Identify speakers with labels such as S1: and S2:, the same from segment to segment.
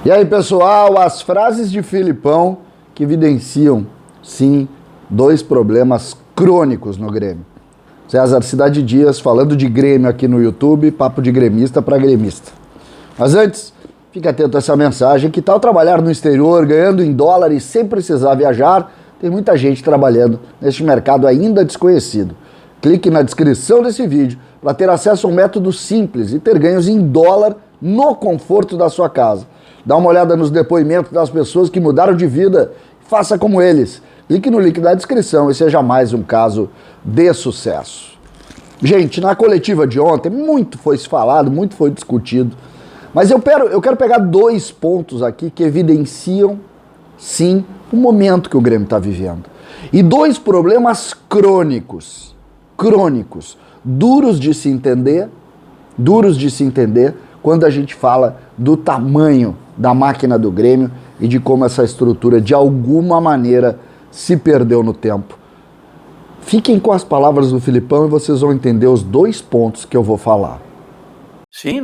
S1: E aí, pessoal, as frases de Filipão que evidenciam, sim, dois problemas crônicos no Grêmio. César Cidade Dias falando de Grêmio aqui no YouTube, papo de gremista para gremista. Mas antes, fique atento a essa mensagem. Que tal trabalhar no exterior, ganhando em dólares sem precisar viajar? Tem muita gente trabalhando neste mercado ainda desconhecido. Clique na descrição desse vídeo para ter acesso a um método simples e ter ganhos em dólar no conforto da sua casa. Dá uma olhada nos depoimentos das pessoas que mudaram de vida. Faça como eles. Clique no link da descrição e seja mais um caso de sucesso. Gente, na coletiva de ontem, muito foi se falado, muito foi discutido. Mas eu quero pegar dois pontos aqui que evidenciam, sim, o momento que o Grêmio está vivendo. E dois problemas crônicos, duros de se entender quando a gente fala do tamanho da máquina do Grêmio e de como essa estrutura, de alguma maneira, se perdeu no tempo. Fiquem com as palavras do Filipão e vocês vão entender os dois pontos que eu vou falar.
S2: Sim,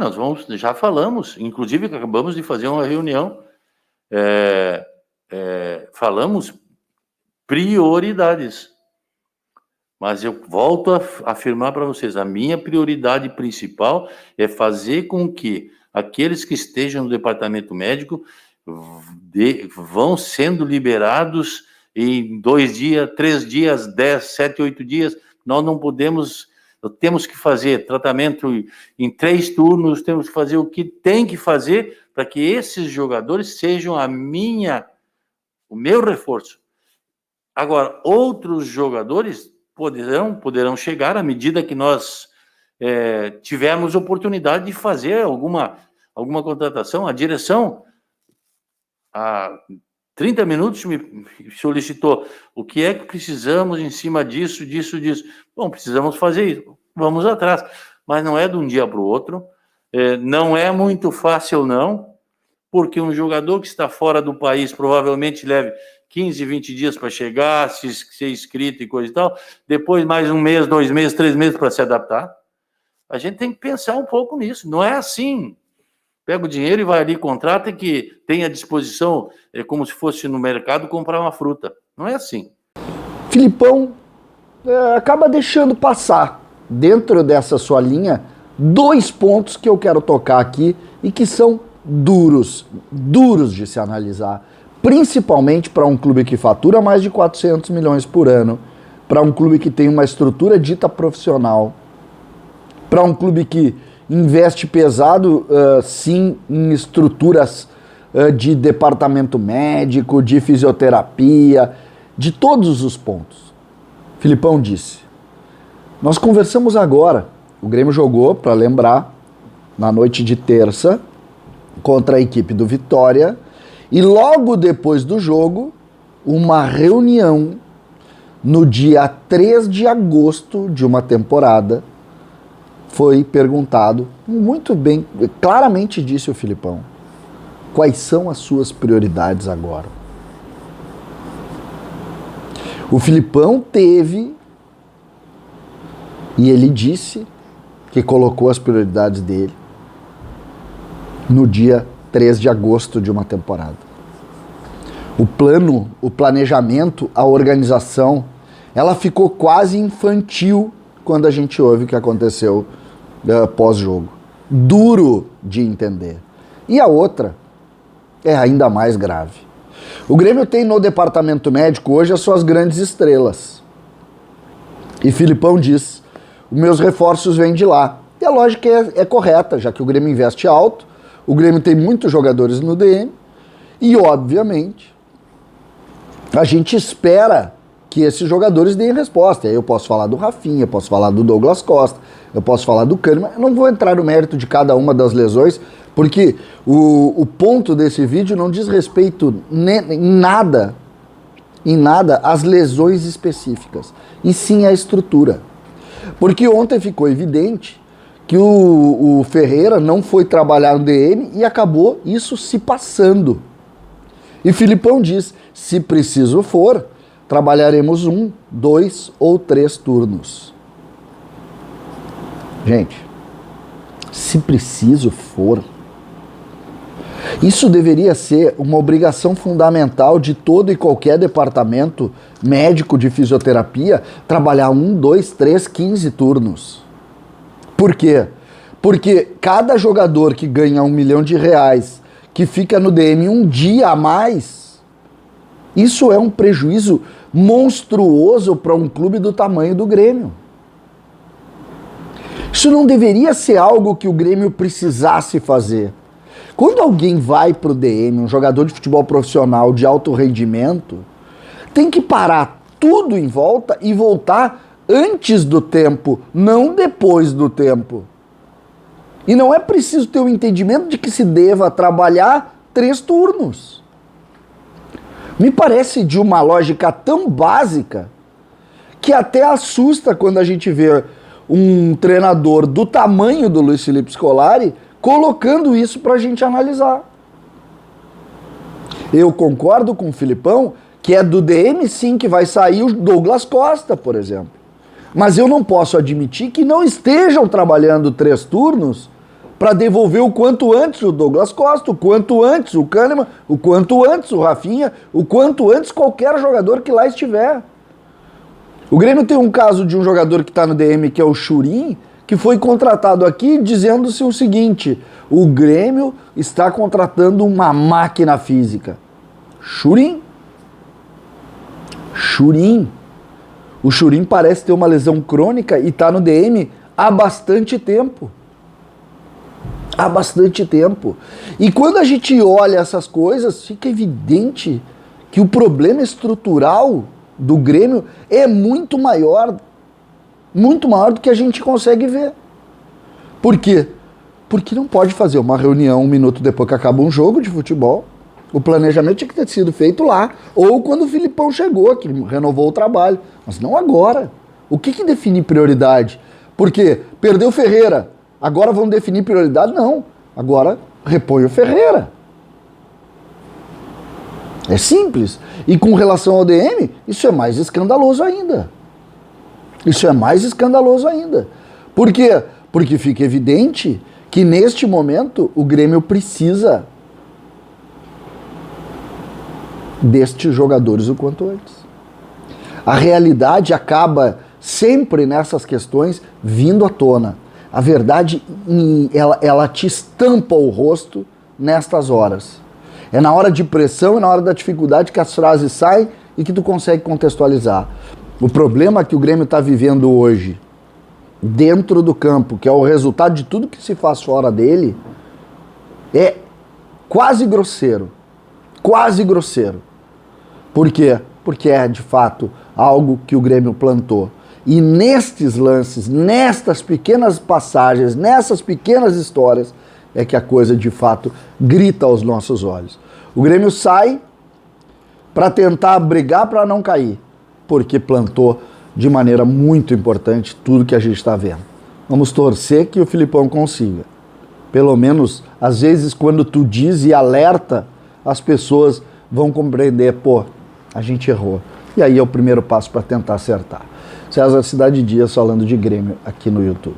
S2: já falamos, inclusive acabamos de fazer uma reunião, falamos prioridades, mas eu volto a afirmar para vocês, a minha prioridade principal é fazer com que aqueles que estejam no departamento médico vão sendo liberados em 2 dias, 3 dias, 10, 7, 8 dias. Nós não podemos, temos que fazer tratamento em 3 turnos, temos que fazer o que tem que fazer para que esses jogadores sejam o meu reforço. Agora, outros jogadores poderão chegar à medida que nós tivermos oportunidade de fazer alguma contratação. A direção, há 30 minutos, me solicitou o que é que precisamos em cima disso. Bom, precisamos fazer isso, vamos atrás. Mas não é de um dia para o outro, não é muito fácil não, porque um jogador que está fora do país provavelmente leve 15, 20 dias para chegar, ser inscrito e coisa e tal, depois mais 1 mês, 2 meses, 3 meses para se adaptar. A gente tem que pensar um pouco nisso, não é assim. Pega o dinheiro e vai ali, contrata, que tem à disposição, como se fosse no mercado comprar uma fruta. Não é assim.
S1: Filipão acaba deixando passar, dentro dessa sua linha, 2 pontos que eu quero tocar aqui e que são duros de se analisar, principalmente para um clube que fatura mais de 400 milhões por ano, para um clube que tem uma estrutura dita profissional, para um clube que investe pesado, sim, em estruturas de departamento médico, de fisioterapia, de todos os pontos. Filipão disse, nós conversamos agora, o Grêmio jogou, para lembrar, na noite de terça, contra a equipe do Vitória, e logo depois do jogo, uma reunião no dia 3 de agosto de uma temporada, foi perguntado, muito bem, claramente disse o Filipão, quais são as suas prioridades agora? O Filipão teve, e ele disse que colocou as prioridades dele no dia 3 de agosto de uma temporada. O plano, o planejamento, a organização, ela ficou quase infantil quando a gente ouve o que aconteceu pós-jogo. Duro de entender. E a outra é ainda mais grave. O Grêmio tem no departamento médico hoje as suas grandes estrelas. E Filipão diz, os meus reforços vêm de lá. E a lógica é correta, já que o Grêmio investe alto, o Grêmio tem muitos jogadores no DM e, obviamente, a gente espera que esses jogadores deem resposta. Aí eu posso falar do Rafinha, eu posso falar do Douglas Costa, eu posso falar do Kahneman. Eu não vou entrar no mérito de cada uma das lesões, porque o ponto desse vídeo não diz respeito em nada às lesões específicas, e sim à estrutura. Porque ontem ficou evidente que o Ferreira não foi trabalhar no DM e acabou isso se passando. E Filipão diz, se preciso for, trabalharemos 1, 2 ou 3 turnos. Gente, se preciso for. Isso deveria ser uma obrigação fundamental de todo e qualquer departamento médico de fisioterapia, trabalhar 1, 2, 3, 15 turnos. Por quê? Porque cada jogador que ganha R$1 milhão, que fica no DM um dia a mais, isso é um prejuízo monstruoso para um clube do tamanho do Grêmio. Isso não deveria ser algo que o Grêmio precisasse fazer. Quando alguém vai para o DM, um jogador de futebol profissional de alto rendimento, tem que parar tudo em volta e voltar antes do tempo, não depois do tempo. E não é preciso ter o entendimento de que se deva trabalhar 3 turnos. Me parece de uma lógica tão básica que até assusta quando a gente vê um treinador do tamanho do Luiz Felipe Scolari colocando isso para a gente analisar. Eu concordo com o Filipão que é do DM sim que vai sair o Douglas Costa, por exemplo. Mas eu não posso admitir que não estejam trabalhando 3 turnos para devolver o quanto antes o Douglas Costa, o quanto antes o Kahneman, o quanto antes o Rafinha, o quanto antes qualquer jogador que lá estiver. O Grêmio tem um caso de um jogador que está no DM, que é o Churin, que foi contratado aqui dizendo-se o seguinte: o Grêmio está contratando uma máquina física. Churin. O Churin parece ter uma lesão crônica e está no DM há bastante tempo. E quando a gente olha essas coisas, fica evidente que o problema estrutural do Grêmio é muito maior do que a gente consegue ver. Por quê? Porque não pode fazer uma reunião 1 minuto depois que acaba um jogo de futebol. O planejamento tinha que ter sido feito lá, ou quando o Filipão chegou, que renovou o trabalho, mas não agora. O que define prioridade? Porque perdeu o Ferreira, agora vamos definir prioridade? Não, agora repõe o Ferreira. É simples. E com relação ao DM, isso é mais escandaloso ainda. Por quê? Porque fica evidente que neste momento o Grêmio precisa destes jogadores o quanto antes. A realidade acaba sempre nessas questões vindo à tona. A verdade, ela te estampa o rosto nestas horas. É na hora de pressão e na hora da dificuldade que as frases saem e que tu consegue contextualizar. O problema que o Grêmio está vivendo hoje, dentro do campo, que é o resultado de tudo que se faz fora dele, é quase grosseiro. Por quê? Porque é, de fato, algo que o Grêmio plantou. E nestes lances, nestas pequenas passagens, nessas pequenas histórias, é que a coisa, de fato, grita aos nossos olhos. O Grêmio sai para tentar brigar para não cair, porque plantou de maneira muito importante tudo que a gente está vendo. Vamos torcer que o Filipão consiga. Pelo menos, às vezes, quando tu diz e alerta, as pessoas vão compreender, pô, a gente errou. E aí é o primeiro passo para tentar acertar. César Cidade Dias falando de Grêmio aqui no YouTube.